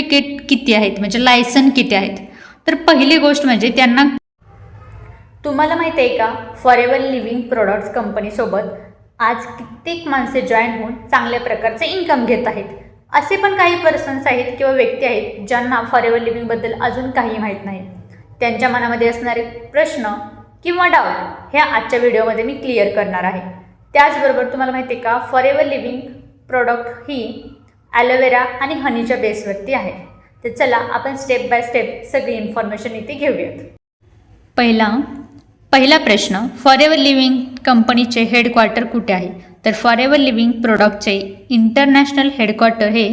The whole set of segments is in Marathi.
सर्टिफिकेट किती आहेत, म्हणजे लायसन किती आहेत. तर पहिली गोष्ट म्हणजे त्यांना, तुम्हाला माहिती आहे का, फॉरेवर लिव्हिंग प्रोडक्ट्स कंपनीसोबत आज कित्येक माणसे जॉईन होऊन चांगल्या प्रकारचे इन्कम घेत आहेत. असे पण काही पर्सन्स आहेत किंवा व्यक्ती आहेत ज्यांना फॉरेवर लिव्हिंगबद्दल अजून काही माहीत नाही. त्यांच्या मनामध्ये असणारे प्रश्न किंवा डाऊट हे आजच्या व्हिडिओमध्ये मी क्लिअर करणार आहे. त्याचबरोबर तुम्हाला माहिती आहे का, फॉरेवर लिव्हिंग प्रोडक्ट ही ॲलोवेरा आणि हनीच्या बेसवरती आहे. तर चला आपण स्टेप बाय स्टेप सगळी इन्फॉर्मेशन इथे घेऊयात. पहिला प्रश्न, फॉरेवर लिव्हिंग कंपनीचे हेडक्वार्टर कुठे आहे. तर फॉरेवर लिव्हिंग प्रोडक्टचे इंटरनॅशनल हेडक्वार्टर हे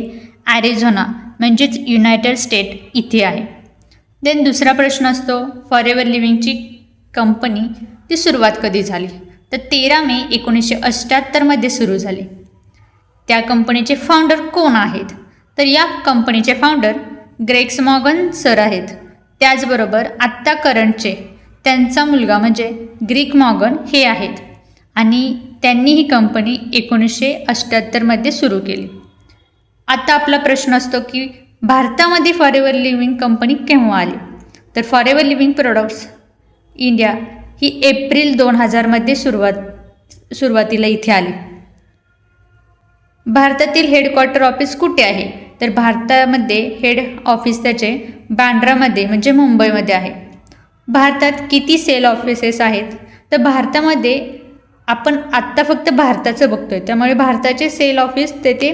ॲरिझोना म्हणजेच युनायटेड स्टेट इथे आहे. देन दुसरा प्रश्न असतो, फॉरेवर लिव्हिंगची कंपनी ती सुरुवात कधी झाली. तर 13 मे 1978 सुरू झाली. त्या कंपनीचे फाउंडर कोण आहेत. तर या कंपनीचे फाउंडर ग्रेग मॉर्गन सर आहेत. त्याचबरोबर आत्ता करंटचे त्यांचा मुलगा म्हणजे ग्रेग मॉर्गन हे आहेत आणि त्यांनी ही कंपनी 1978 सुरू केली. आता आपला प्रश्न असतो की भारतामध्ये फॉरेवर लिव्हिंग कंपनी केव्हा आली. तर फॉरेवर लिव्हिंग प्रोडक्ट्स इंडिया ही एप्रिल 2000 सुरुवातीला इथे आली. भारतातील हेडक्वार्टर ऑफिस कुठे आहे. तर भारतामध्ये हेड ऑफिस त्याचे बांद्रामध्ये म्हणजे मुंबईमध्ये आहे. भारतात किती सेल ऑफिसेस आहेत. तर भारतामध्ये आपण आत्ता फक्त भारताचं बघतोय, त्यामुळे भारताचे सेल ऑफिस तेथे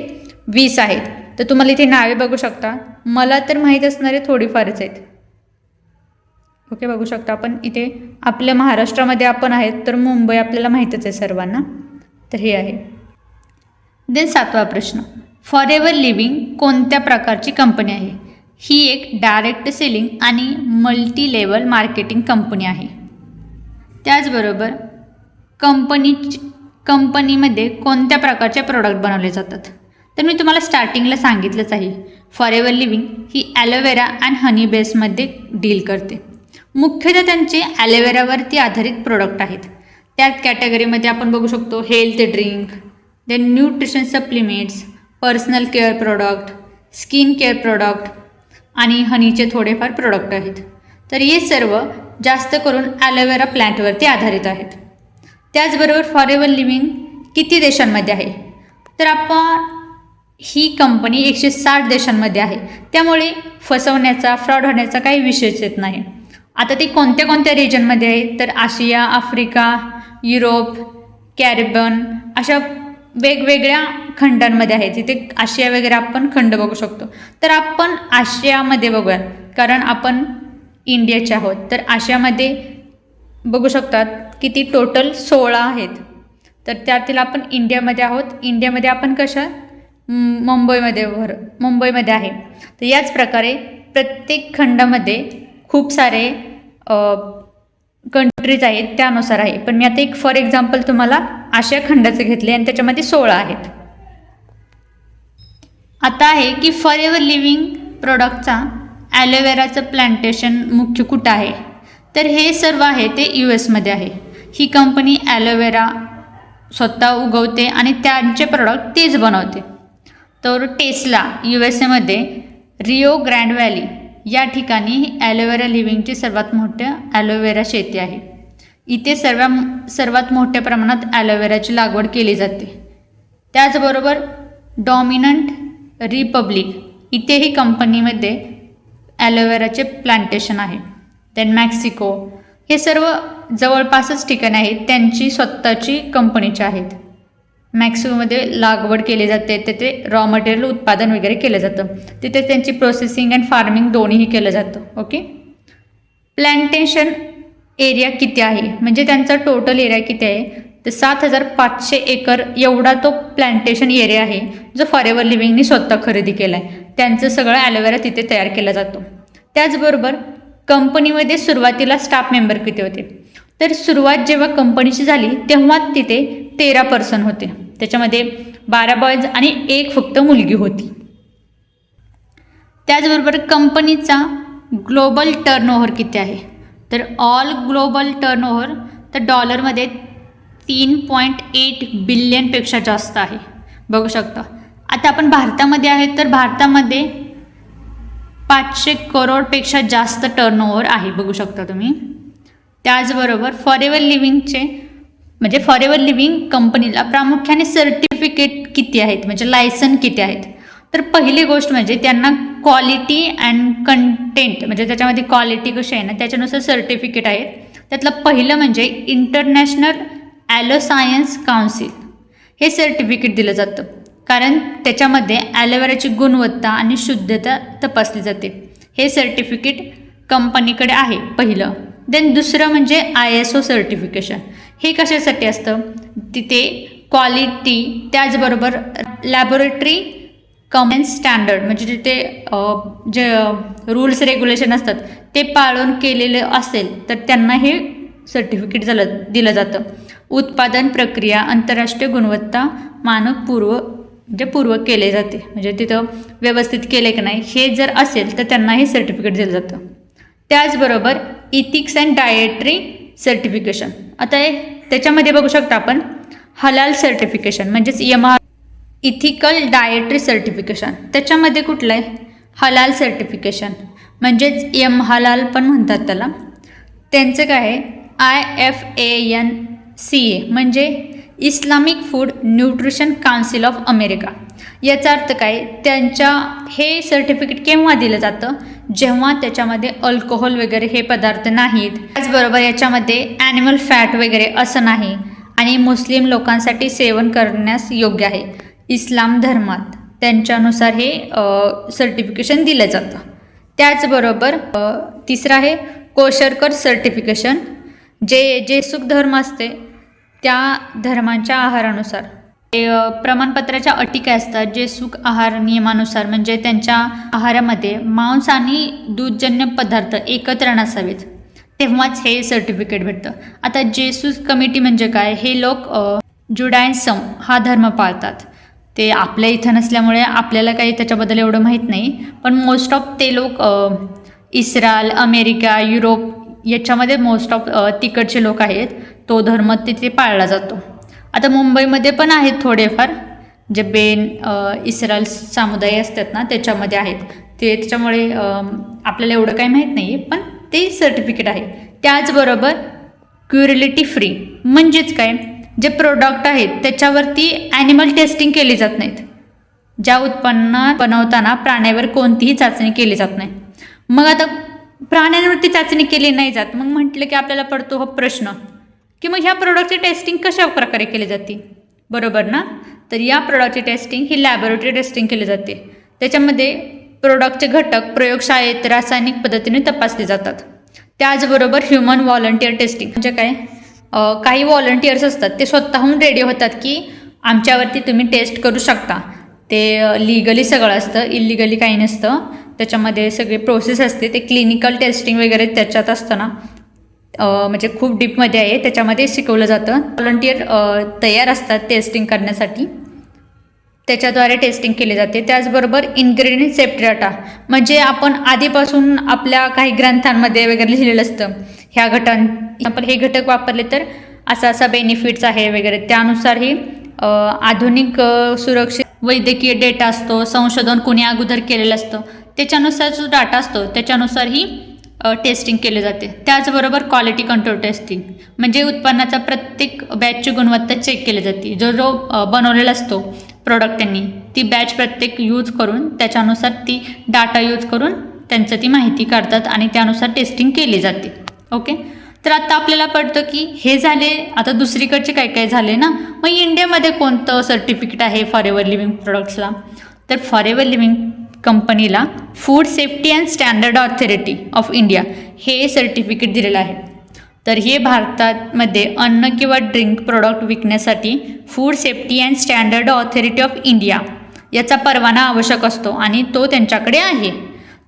20 आहेत. तर तुम्हाला इथे नावे बघू शकता. मला तर माहीत असणारे थोडीफारच आहेत. ओके, बघू शकता आपण इथे आपल्या महाराष्ट्रामध्ये आपण आहेत, तर मुंबई आपल्याला माहीतच आहे सर्वांना. तर हे आहे. देन 7वा प्रश्न, फॉरेवर लिव्हिंग कोणत्या प्रकारची कंपनी आहे. ही एक डायरेक्ट सेलिंग आणि मल्टी लेवल मार्केटिंग कंपनी आहे. त्याचबरोबर कंपनीमध्ये कोणत्या प्रकारचे प्रोडक्ट बनवले जातात. तर मी तुम्हाला स्टार्टिंगला सांगितलंच आहे, फॉरेवर लिव्हिंग ही ॲलोवेरा अँड हनी बेसमध्ये डील करते. मुख्यतः त्यांचे ॲलोवेरावरती आधारित प्रोडक्ट आहेत. त्यात कॅटेगरीमध्ये आपण बघू शकतो health drink, then nutrition supplements, personal care product, skin care product आणि हनीचे थोडेफार प्रोडक्ट आहेत. तर हे सर्व जास्त करून ॲलोवेरा प्लॅन्टवरती आधारित आहेत. त्याचबरोबर फॉरेवर लिव्हिंग किती देशांमध्ये आहे. तर आपण ही कंपनी 160 देशांमध्ये आहे. त्यामुळे फसवण्याचा, फ्रॉड होण्याचा काही विषयच येत नाही. आता ती कोणत्या कोणत्या रिजनमध्ये आहे. तर आशिया, आफ्रिका, युरोप, कॅरिबियन अशा वेगवेगळ्या खंडांमध्ये आहे. तिथे आशिया वगैरे आपण खंड बघू शकतो. तर आपण आशियामध्ये बघूयात, कारण आपण इंडियाचे आहोत. तर आशियामध्ये बघू शकतात किती टोटल 16 आहेत. तर त्यातील आपण इंडियामध्ये आहोत. इंडियामध्ये आपण कशा मुंबईमध्ये आहे. तर याच प्रकारे प्रत्येक खंडामध्ये खूप सारे कंट्रीज आहेत, त्यानुसार आहे. पण मी आता एक फॉर एक्झाम्पल तुम्हाला आशिया खंडाचे घेतले आणि त्याच्यामध्ये 16 आहेत. आता आहे की फॉरेवर लिव्हिंग प्रोडक्टचा ॲलोवेराचं प्लांटेशन मुख्य कुठं आहे. तर हे सर्व आहे ते US आहे. ही कंपनी ॲलोवेरा स्वतः उगवते आणि त्यांचे प्रोडक्ट तेच बनवते. तर Tesla USA Rio grand valley या ठिकाणी ॲलोवेरा लिव्हिंगची सर्वात मोठ्या ॲलोवेरा शेती आहे. इथे सर्वात मोठ्या प्रमाणात ॲलोवेराची लागवड केली जाते. त्याचबरोबर डॉमिनंट रिपब्लिक इथेही कंपनीमध्ये ॲलोवेराचे प्लांटेशन आहे. देन मेक्सिको, हे सर्व जवळपासच ठिकाणे आहेत, त्यांची स्वतःची कंपनीची आहेत. मेक्सिकोमध्ये लागवड केली जाते, तिथे रॉ मटेरियल उत्पादन वगैरे केलं जातं. तिथे त्यांची प्रोसेसिंग अँड फार्मिंग दोन्हीही केलं जातं. ओके, प्लांटेशन एरिया किती आहे, म्हणजे त्यांचा टोटल एरिया किती आहे. तर 7500 एकर एवढा तो प्लांटेशन एरिया आहे, जो फॉरेवर लिव्हिंगनी स्वतः खरेदी केला आहे. त्यांचं सगळं ॲलोवेरा तिथे तयार केला जातो. त्याचबरोबर कंपनीमध्ये सुरुवातीला स्टाफ मेंबर किती होते. तर सुरुवात जेव्हा कंपनीची झाली तेव्हा तिथे 13 पर्सन होते. त्याच्यामध्ये 12 बॉयज आणि 1 फक्त मुलगी होती. त्याचबरोबर कंपनीचा ग्लोबल टर्नओव्हर किती आहे. तर ऑल ग्लोबल टर्नओव्हर तर डॉलरमध्ये 3.8 बिलियनपेक्षा जास्त आहे. बघू शकता. आता आपण भारतामध्ये आहे, तर भारतामध्ये 500 करोडपेक्षा जास्त टर्नओव्हर आहे, बघू शकता तुम्ही. त्याचबरोबर फॉरेवर लिव्हिंगचे म्हणजे फॉरेवर लिव्हिंग कंपनीला प्रामुख्याने सर्टिफिकेट किती आहेत, म्हणजे लायसन किती आहेत. तर पहिली गोष्ट म्हणजे त्यांना क्वालिटी अँड कंटेंट म्हणजे त्याच्यामध्ये क्वालिटी कशी आहे ना त्याच्यानुसार सर्टिफिकेट आहेत. त्यातलं पहिलं म्हणजे इंटरनॅशनल ॲलो सायन्स काउन्सिल हे सर्टिफिकेट दिलं जातं, कारण त्याच्यामध्ये ॲलोवेराची गुणवत्ता आणि शुद्धता तपासली जाते. हे सर्टिफिकेट कंपनीकडे आहे पहिलं. देन दुसरं म्हणजे ISO सर्टिफिकेशन. हे कशासाठी असतं, तिथे क्वालिटी त्याचबरोबर लॅबोरेटरी कॉमन्स स्टँडर्ड म्हणजे तिथे जे रूल्स रेग्युलेशन असतात ते पाळून केलेलं असेल तर त्यांना हे सर्टिफिकेट दिलं जातं. उत्पादन प्रक्रिया आंतरराष्ट्रीय गुणवत्ता मानक पूर्व केले जाते, म्हणजे तिथं व्यवस्थित केले की नाही हे जर असेल तर त्यांना हे सर्टिफिकेट दिलं जातं. त्याचबरोबर इथिक्स अँड डाएटरी सर्टिफिकेशन. आता त्याच्यामध्ये बघू शकता आपण हलाल सर्टिफिकेशन म्हणजेच इथिकल डाएटरी सर्टिफिकेशन. त्याच्यामध्ये कुठलं आहे हलाल सर्टिफिकेशन म्हणजेच हलाल पण म्हणतात त्याला. त्यांचं काय आहे IFANCA म्हणजे Islamic food nutrition council of America. याचा अर्थ काय, त्यांच्या हे सर्टिफिकेट केव्हा दिलं जातं जेव्हा त्याच्यामध्ये अल्कोहोल वगैरे हे पदार्थ नाहीत. त्याचबरोबर याच्यामध्ये ॲनिमल फॅट वगैरे असं नाही आणि मुस्लिम लोकांसाठी सेवन करण्यास योग्य आहे. इस्लाम धर्मात त्यांच्यानुसार हे सर्टिफिकेशन दिलं जातं. त्याचबरोबर तिसरं आहे कोशरकर सर्टिफिकेशन. जे सुख धर्म असते त्या धर्मांच्या आहारानुसार प्रमाणपत्राच्या अटी काय असतात, जे सुख आहार नियमानुसार म्हणजे त्यांच्या आहारामध्ये मांस आणि दूधजन्य पदार्थ एकत्र नसावेत तेव्हाच हे सर्टिफिकेट भेटतं. आता जेसूस कमिटी म्हणजे काय, हे लोक जुडायझम हा धर्म पाळतात. ते आपल्या इथं नसल्यामुळे आपल्याला काही त्याच्याबद्दल एवढं माहीत नाही, पण मोस्ट ऑफ ते लोक इस्रायल, अमेरिका, युरोप याच्यामध्ये मोस्ट ऑफ तिकडचे लोक आहेत. तो धर्म तिथे पाळला जातो. आता मुंबईमध्ये पण आहेत थोडेफार जे इस्रायल समुदाय असतात ना त्याच्यामध्ये आहेत ते, त्याच्यामुळे आपल्याला एवढं काही माहीत नाही आहे, पण ते सर्टिफिकेट आहे. त्याचबरोबर क्युरिलिटी फ्री म्हणजेच काय, जे प्रोडक्ट आहेत त्याच्यावरती ॲनिमल टेस्टिंग केली जात नाहीत. ज्या उत्पन्न बनवताना प्राण्यावर कोणतीही चाचणी केली जात नाही. मग आता प्राण्यांवरती चाचणी केली नाही जात, मग म्हटलं की आपल्याला पडतो हा प्रश्न की मग ह्या प्रोडक्टची टेस्टिंग कशा प्रकारे केली जाते, बरोबर ना. तर या प्रोडक्टची टेस्टिंग ही लॅबोरेटरी टेस्टिंग केली जाते. त्याच्यामध्ये प्रोडक्टचे घटक प्रयोगशाळेत रासायनिक पद्धतीने तपासले जातात. त्याचबरोबर ह्युमन व्हॉलंटियर टेस्टिंग म्हणजे काय, काही व्हॉलंटियर्स असतात ते स्वतःहून रेडी होतात की आमच्यावरती तुम्ही टेस्ट करू शकता. ते लिगली सगळं असतं, इलिगली काही नसतं. त्याच्यामध्ये सगळे प्रोसेस असते. ते क्लिनिकल टेस्टिंग वगैरे त्याच्यात असतं ना, म्हणजे खूप डीपमध्ये आहे, त्याच्यामध्ये शिकवलं जातं. व्हॉलंटियर तयार असतात टेस्टिंग करण्यासाठी, त्याच्याद्वारे टेस्टिंग केली जाते. त्याचबरोबर इन्ग्रेडियंट सेफ्टी डाटा म्हणजे आपण आधीपासून आपल्या काही ग्रंथांमध्ये वगैरे लिहिलेलं असतं ह्या आपण हे घटक वापरले तर असा बेनिफिट्स आहे वगैरे. त्यानुसार ही आधुनिक सुरक्षित वैद्यकीय डेटा असतो, संशोधन कोणी अगोदर केलेलं असतं त्याच्यानुसार जो डाटा असतो त्याच्यानुसार ही टेस्टिंग केली जाते. त्याचबरोबर क्वालिटी कंट्रोल टेस्टिंग म्हणजे उत्पन्नाचा प्रत्येक बॅचची गुणवत्ता चेक केली जाते. जो बनवलेला असतो प्रोडक्ट त्यांनी ती बॅच प्रत्येक यूज करून त्याच्यानुसार ती डाटा यूज करून त्यांचं ती माहिती काढतात आणि त्यानुसार टेस्टिंग केली जाते. ओके, तर आता आपल्याला पडतं की हे झाले. आता दुसरीकडचे काय काय झाले ना, मग इंडियामध्ये कोणतं सर्टिफिकेट आहे फॉरेवर लिव्हिंग प्रोडक्ट्सला, तर फॉरेवर लिव्हिंग कंपनीला food safety and standard authority of India हे सर्टिफिकेट दिलेलं आहे. तर हे भारतामध्ये अन्न किंवा ड्रिंक प्रोडक्ट विकण्यासाठी food safety and standard authority of India याचा परवाना आवश्यक असतो आणि तो त्यांच्याकडे आहे.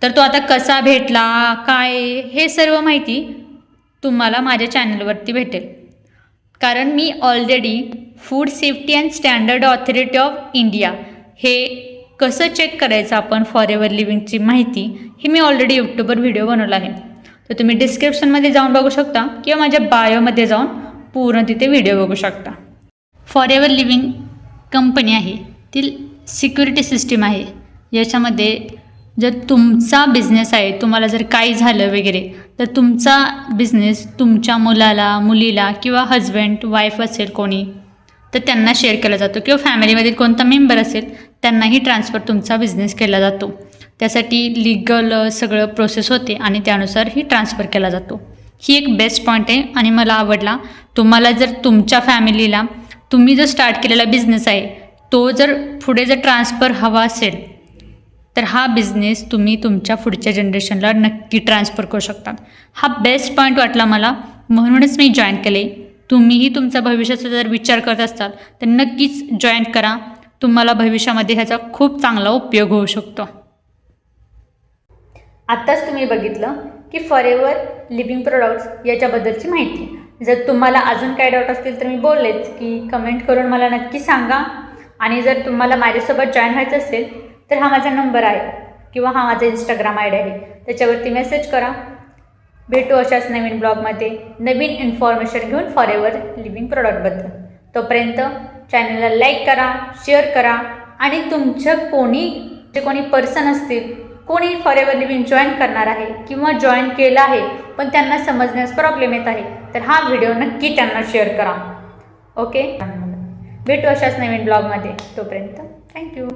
तर तो आता कसा भेटला काय हे सर्व माहिती तुम्हाला माझ्या चॅनलवरती भेटेल, कारण मी already food safety and standard authority of India हे कसं चेक करायचं आपण फॉरेवर लिव्हिंगची माहिती हे मी ऑलरेडी यूट्यूबवर व्हिडिओ बनवला आहे. तर तुम्ही डिस्क्रिप्शनमध्ये जाऊन बघू शकता किंवा माझ्या बायोमध्ये जाऊन पूर्ण तिथे व्हिडिओ बघू शकता. फॉरेवर लिव्हिंग कंपनी आहे ती सिक्युरिटी सिस्टीम आहे, याच्यामध्ये जर तुमचा बिझनेस आहे, तुम्हाला जर काही झालं वगैरे, तर तुमचा बिझनेस तुमच्या मुलाला, मुलीला किंवा हजबंड, वाईफ असेल कोणी, तर त्यांना शेअर केला जातो किंवा फॅमिलीमधील कोणता मेंबर असेल त्यांनाही ट्रान्सफर तुमचा बिझनेस केला जातो. त्यासाठी लीगल सगळं प्रोसेस होते आणि त्यानुसार ही ट्रान्सफर केला जातो. ही एक बेस्ट पॉईंट आहे आणि मला आवडला. तुम्हाला जर तुमच्या फॅमिलीला तुम्ही जो स्टार्ट केलेला बिझनेस आहे तो जर पुढे जर ट्रान्सफर हवा असेल तर हा बिझनेस तुम्ही तुमच्या पुढच्या जनरेशनला नक्की ट्रान्सफर करू शकता. हा बेस्ट पॉईंट वाटला मला, म्हणूनच मी जॉईन केले. तुम्हीही तुमचा भविष्याचा जर विचार करत असाल तर नक्कीच जॉईन करा. तुम्हाला भविष्यामध्ये ह्याचा खूप चांगला उपयोग होऊ शकतो. आत्ताच तुम्ही बघितलं की फॉरेवर लिव्हिंग प्रोडक्ट्स याच्याबद्दलची माहिती. जर तुम्हाला अजून काय डाऊट असतील तर मी बोललेच की कमेंट करून मला नक्की सांगा. आणि जर तुम्हाला माझ्यासोबत जॉईन व्हायचं असेल तर हा माझा नंबर आहे किंवा हा माझा इंस्टाग्राम आय डी आहे, त्याच्यावरती मेसेज करा. भेटू अशाच नवीन ब्लॉगमध्ये नवीन इन्फॉर्मेशन घेऊन फॉरेवर लिव्हिंग प्रोडक्टबद्दल. तोपर्यंत चॅनलला लाईक करा, शेअर करा आणि तुमचं कोणी पर्सन असतील, कोणी फॉरेवर लिव्हिंग जॉईन करणार आहे किंवा जॉईन केलं आहे पण त्यांना समजण्यास प्रॉब्लेम येत आहे तर हा व्हिडिओ नक्की त्यांना शेअर करा. ओके, भेटू अशाच नवीन ब्लॉगमध्ये. तोपर्यंत थँक्यू.